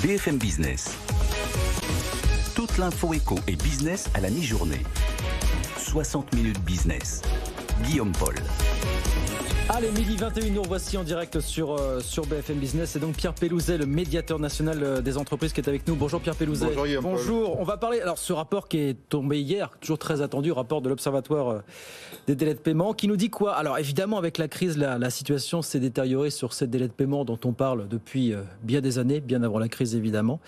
BFM Business. Toute l'info éco et business à la mi-journée. 60 minutes business. Guillaume Paul. Allez, midi 21, nous revoici en direct sur BFM Business. C'est donc Pierre Pellouzet, le médiateur national des entreprises, qui est avec nous. Bonjour Pierre Pellouzet. Bonjour Guillaume. Bonjour. On va parler, alors ce rapport qui est tombé hier, toujours très attendu, rapport de l'Observatoire des délais de paiement, qui nous dit quoi? Alors évidemment, avec la crise, la situation s'est détériorée sur ces délais de paiement dont on parle depuis bien des années, bien avant la crise évidemment.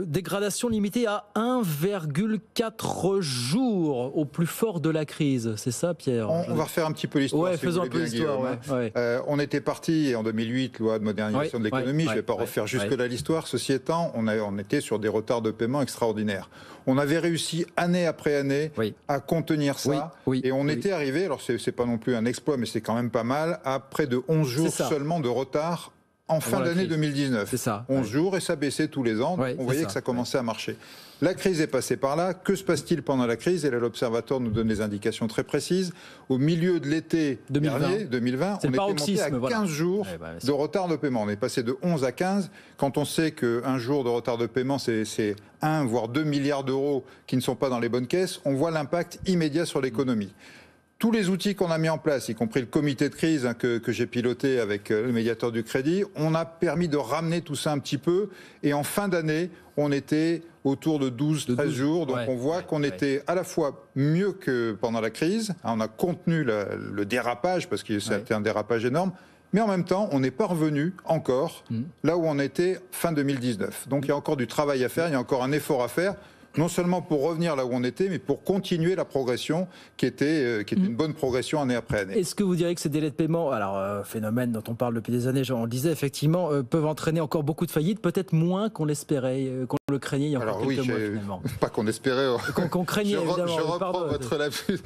Dégradation limitée à 1,4 jours au plus fort de la crise, c'est ça Pierre? On va refaire un petit peu l'histoire. Ouais, si faisons un peu l'histoire. On était parti en 2008, loi de modernisation de l'économie, je ne vais pas refaire jusque-là l'histoire. Ceci étant, on était sur des retards de paiement extraordinaires. On avait réussi année après année à contenir ça, et on était arrivé, alors c'est pas non plus un exploit, mais c'est quand même pas mal, à près de 11 jours seulement de retard en fin d'année 2019. C'est ça. 11 jours, et ça baissait tous les ans. Donc on voyait que ça commençait à marcher. La crise est passée par là. Que se passe-t-il pendant la crise? Et là, l'Observatoire nous donne des indications très précises. Au milieu de l'été 2020, on était monté à 15 jours de retard de paiement. On est passé de 11 à 15. Quand on sait qu'un jour de retard de paiement, c'est 1 voire 2 milliards d'euros qui ne sont pas dans les bonnes caisses, on voit l'impact immédiat sur l'économie. Tous les outils qu'on a mis en place, y compris le comité de crise que j'ai piloté avec le médiateur du crédit, on a permis de ramener tout ça un petit peu. Et en fin d'année, on était autour de 12-13 jours. Donc on voit qu'on était à la fois mieux que pendant la crise. On a contenu le dérapage, parce que c'était un dérapage énorme. Mais en même temps, on n'est pas revenu encore là où on était fin 2019. Donc il y a encore du travail à faire, il y a encore un effort à faire. Non seulement pour revenir là où on était, mais pour continuer la progression qui était une bonne progression année après année. Est-ce que vous diriez que ces délais de paiement, alors phénomène dont on parle depuis des années, on le disait effectivement, peuvent entraîner encore beaucoup de faillites, peut-être moins qu'on l'espérait, qu'on le craignait il y a encore quelques mois finalement? Pas qu'on espérait. Qu'on craignait évidemment. Je reprends votre lapsus.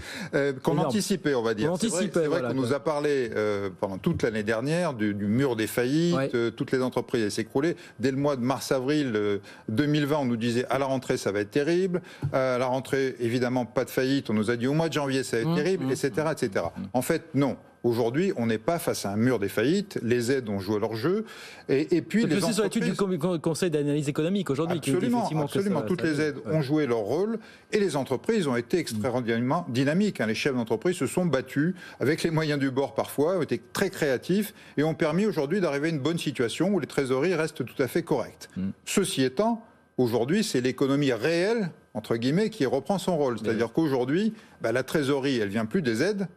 Qu'on anticipait, on va dire. C'est vrai qu'on nous a parlé pendant toute l'année dernière du mur des faillites, toutes les entreprises s'écroulaient. Dès le mois de mars-avril 2020, on nous disait à la rentrée ça va être terrible. À la rentrée, évidemment, pas de faillite. On nous a dit au mois de janvier, ça va être terrible, etc., etc. En fait, non. Aujourd'hui, on n'est pas face à un mur des faillites. Les aides ont joué leur jeu. Et puis, les entreprises... C'est l'étude du Conseil d'analyse économique aujourd'hui. Absolument. Toutes les aides ont joué leur rôle. Et les entreprises ont été extrêmement dynamiques. Les chefs d'entreprise se sont battus avec les moyens du bord parfois, ont été très créatifs et ont permis aujourd'hui d'arriver à une bonne situation où les trésoreries restent tout à fait correctes. Ceci étant, aujourd'hui, c'est l'économie réelle, entre guillemets, qui reprend son rôle. C'est-à-dire qu'aujourd'hui, la trésorerie, elle vient plus des aides,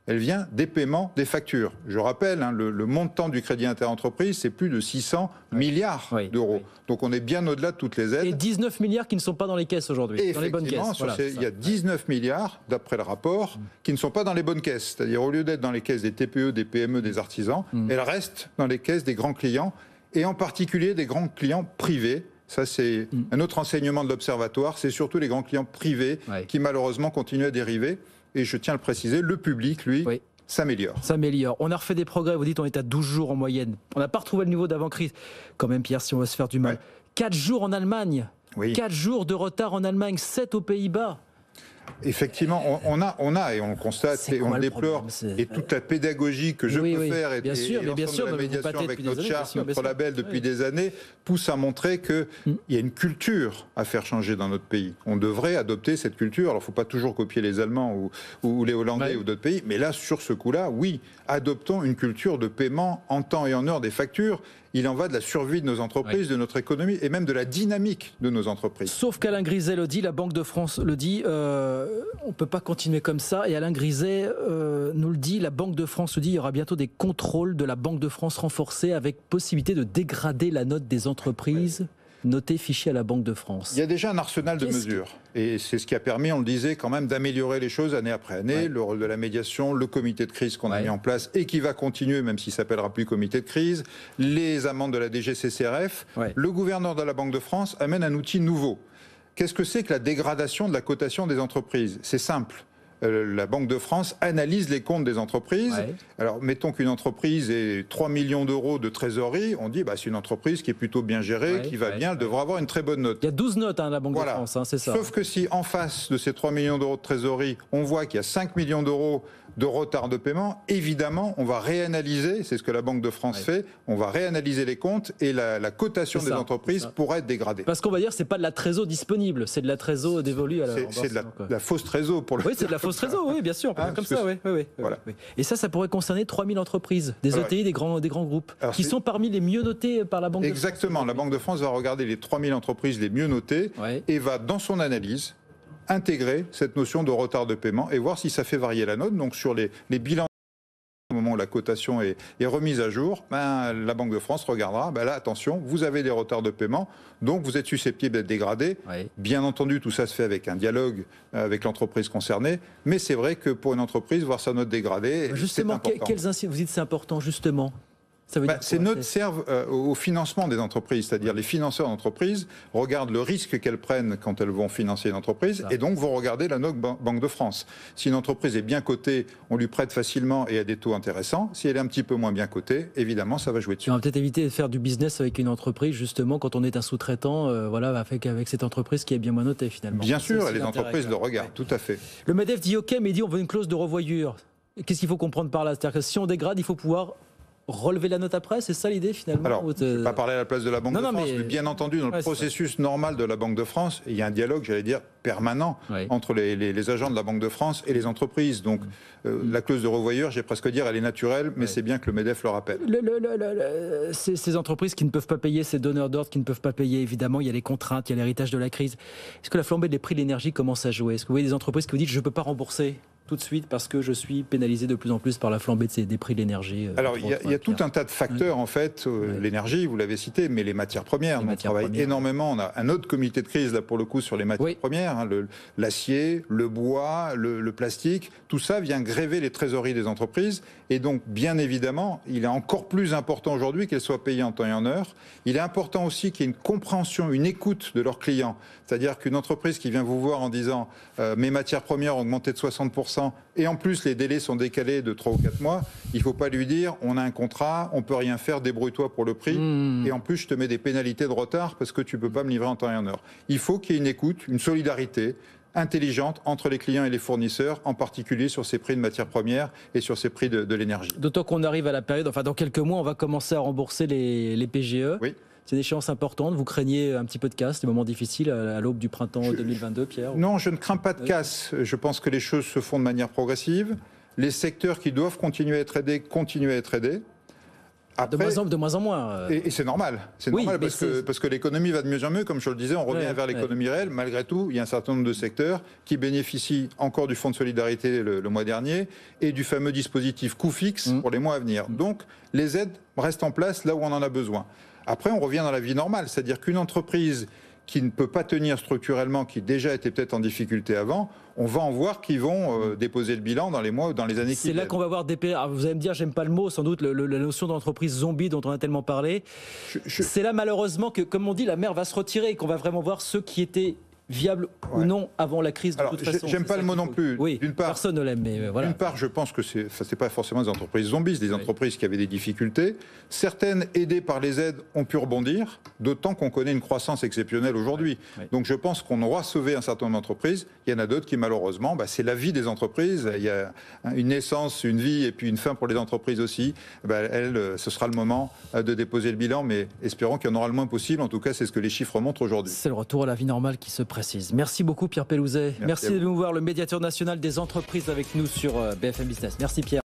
elle vient des paiements, des factures. Je rappelle, le montant du crédit interentreprise, c'est plus de 600 milliards d'euros. Donc on est bien au-delà de toutes les aides. Et 19 milliards qui ne sont pas dans les caisses aujourd'hui, dans les bonnes caisses. Il y a 19 milliards, d'après le rapport, qui ne sont pas dans les bonnes caisses. C'est-à-dire, au lieu d'être dans les caisses des TPE, des PME, des artisans, elles restent dans les caisses des grands clients, et en particulier des grands clients privés. Ça, c'est un autre enseignement de l'Observatoire. C'est surtout les grands clients privés qui, malheureusement, continuent à dériver. Et je tiens à le préciser, le public, lui, s'améliore. On a refait des progrès. Vous dites on est à 12 jours en moyenne. On n'a pas retrouvé le niveau d'avant-crise. Quand même, Pierre, si on va se faire du mal. 4 jours en Allemagne. 4 jours de retard en Allemagne. 7 aux Pays-Bas. Effectivement, on a et on le constate et on le déplore, et toute la pédagogie que je peux faire et l'ensemble de la médiation avec notre charte, notre label depuis des années pousse à montrer qu'il y a une culture à faire changer dans notre pays. On devrait adopter cette culture. Alors il ne faut pas toujours copier les Allemands ou les Hollandais ou d'autres pays, mais là, sur ce coup-là, oui, adoptons une culture de paiement en temps et en heure des factures. Il en va de la survie de nos entreprises, de notre économie et même de la dynamique de nos entreprises. Sauf qu'Alain Griset le dit, la Banque de France le dit, on ne peut pas continuer comme ça. Et Alain Griset nous le dit, la Banque de France le dit, il y aura bientôt des contrôles de la Banque de France renforcés avec possibilité de dégrader la note des entreprises. Noté fichier à la Banque de France. Il y a déjà un arsenal de mesures. Et c'est ce qui a permis, on le disait, quand même d'améliorer les choses année après année. Le rôle de la médiation, le comité de crise qu'on a mis en place et qui va continuer, même s'il ne s'appellera plus comité de crise, les amendes de la DGCCRF. Le gouverneur de la Banque de France amène un outil nouveau. Qu'est-ce que c'est que la dégradation de la cotation des entreprises? C'est simple. la Banque de France analyse les comptes des entreprises. Ouais. Alors, mettons qu'une entreprise ait 3 millions d'euros de trésorerie, on dit c'est une entreprise qui est plutôt bien gérée, qui va bien, elle devra avoir une très bonne note. Il y a 12 notes la Banque de France, c'est ça. Sauf que si en face de ces 3 millions d'euros de trésorerie, on voit qu'il y a 5 millions d'euros de retard de paiement, évidemment, on va réanalyser, c'est ce que la Banque de France fait, on va réanalyser les comptes et la cotation des entreprises pourrait être dégradée. Parce qu'on va dire, c'est pas de la trésor disponible, c'est de la trésor dévolue à la C'est de la fausse trésor pour le Oui, c'est de la fausse trésor, oui, bien sûr, comme ça, oui. Voilà. Et ça pourrait concerner 3000 entreprises, des ETI, des grands groupes, qui sont parmi les mieux notés par la Banque de France. Exactement, la Banque de France va regarder les 3000 entreprises les mieux notées et va, dans son analyse, intégrer cette notion de retard de paiement et voir si ça fait varier la note. Donc sur les bilans, au moment où la cotation est remise à jour, la Banque de France regardera, là attention, vous avez des retards de paiement, donc vous êtes susceptible d'être dégradé. Bien entendu, tout ça se fait avec un dialogue avec l'entreprise concernée, mais c'est vrai que pour une entreprise, voir sa note dégradée, justement, c'est important. Vous dites c'est important, justement. Ces notes servent au financement des entreprises, c'est-à-dire les financeurs d'entreprises regardent le risque qu'elles prennent quand elles vont financer une entreprise et donc vont regarder la note Banque de France. Si une entreprise est bien cotée, on lui prête facilement et à des taux intéressants. Si elle est un petit peu moins bien cotée, évidemment, ça va jouer dessus. On va peut-être éviter de faire du business avec une entreprise, justement, quand on est un sous-traitant, avec cette entreprise qui est bien moins notée, finalement. Bien sûr, et les entreprises le regardent, tout à fait. Le MEDEF dit OK, mais il dit on veut une clause de revoyure. Qu'est-ce qu'il faut comprendre par là? C'est-à-dire que si on dégrade, il faut pouvoir relever la note après, c'est ça l'idée finalement? Alors, je ne vais pas parler à la place de la Banque de France, mais bien entendu, dans le processus normal de la Banque de France, il y a un dialogue, j'allais dire, permanent entre les agents de la Banque de France et les entreprises. Donc, la clause de revoyure, j'ai presque dire, elle est naturelle, mais c'est bien que le MEDEF le rappelle. Ces entreprises qui ne peuvent pas payer, ces donneurs d'ordre qui ne peuvent pas payer, évidemment, il y a les contraintes, il y a l'héritage de la crise. Est-ce que la flambée des prix de l'énergie commence à jouer? Est-ce que vous voyez des entreprises qui vous disent je ne peux pas rembourser tout de suite parce que je suis pénalisé de plus en plus par la flambée des prix de l'énergie? Alors il y a tout un tas de facteurs en fait, l'énergie vous l'avez cité, mais les matières premières, on travaille énormément, on a un autre comité de crise là pour le coup sur les matières premières, l'acier, le bois, le plastique, tout ça vient gréver les trésoreries des entreprises et donc bien évidemment il est encore plus important aujourd'hui qu'elles soient payées en temps et en heure. Il est important aussi qu'il y ait une compréhension, une écoute de leurs clients, c'est-à-dire qu'une entreprise qui vient vous voir en disant mes matières premières ont augmenté de 60%, et en plus les délais sont décalés de 3 ou 4 mois, il ne faut pas lui dire on a un contrat, on ne peut rien faire, débrouille-toi pour le prix, et en plus je te mets des pénalités de retard parce que tu ne peux pas me livrer en temps et en heure. Il faut qu'il y ait une écoute, une solidarité intelligente entre les clients et les fournisseurs, en particulier sur ces prix de matières premières et sur ces prix de l'énergie. D'autant qu'on arrive à la période, dans quelques mois, on va commencer à rembourser les PGE. Oui. C'est une échéance importante. Vous craignez un petit peu de casse, des moments difficiles à l'aube du printemps 2022, Pierre? Non, je ne crains pas de casse. Je pense que les choses se font de manière progressive. Les secteurs qui doivent continuer à être aidés continuent à être aidés. Après, de moins en moins. Et c'est normal. C'est normal parce que l'économie va de mieux en mieux. Comme je le disais, on revient vers l'économie réelle. Malgré tout, il y a un certain nombre de secteurs qui bénéficient encore du Fonds de solidarité le mois dernier et du fameux dispositif coût fixe pour les mois à venir. Donc, les aides restent en place là où on en a besoin. Après, on revient dans la vie normale. C'est-à-dire qu'une entreprise qui ne peut pas tenir structurellement, qui déjà était peut-être en difficulté avant, on va en voir qui vont déposer le bilan dans les mois ou dans les années qui viennent. C'est là qu'on va voir des... Alors vous allez me dire, j'aime pas le mot, sans doute, la notion d'entreprise zombie dont on a tellement parlé. C'est là malheureusement que, comme on dit, la mer va se retirer et qu'on va vraiment voir ceux qui étaient viable ou non avant la crise de toute façon. J'aime pas le mot non plus. Oui, d'une part, personne ne l'aime, mais voilà. D'une part, je pense que c'est pas forcément des entreprises zombies, c'est des entreprises qui avaient des difficultés. Certaines, aidées par les aides, ont pu rebondir, d'autant qu'on connaît une croissance exceptionnelle aujourd'hui. Donc je pense qu'on aura sauvé un certain nombre d'entreprises. Il y en a d'autres qui, malheureusement, c'est la vie des entreprises. Il y a une naissance, une vie et puis une fin pour les entreprises aussi. Ce sera le moment de déposer le bilan, mais espérons qu'il y en aura le moins possible. En tout cas, c'est ce que les chiffres montrent aujourd'hui. C'est le retour à la vie normale qui se précise. Merci beaucoup Pierre Pellouzet. Merci de nous voir, le médiateur national des entreprises avec nous sur BFM Business. Merci Pierre.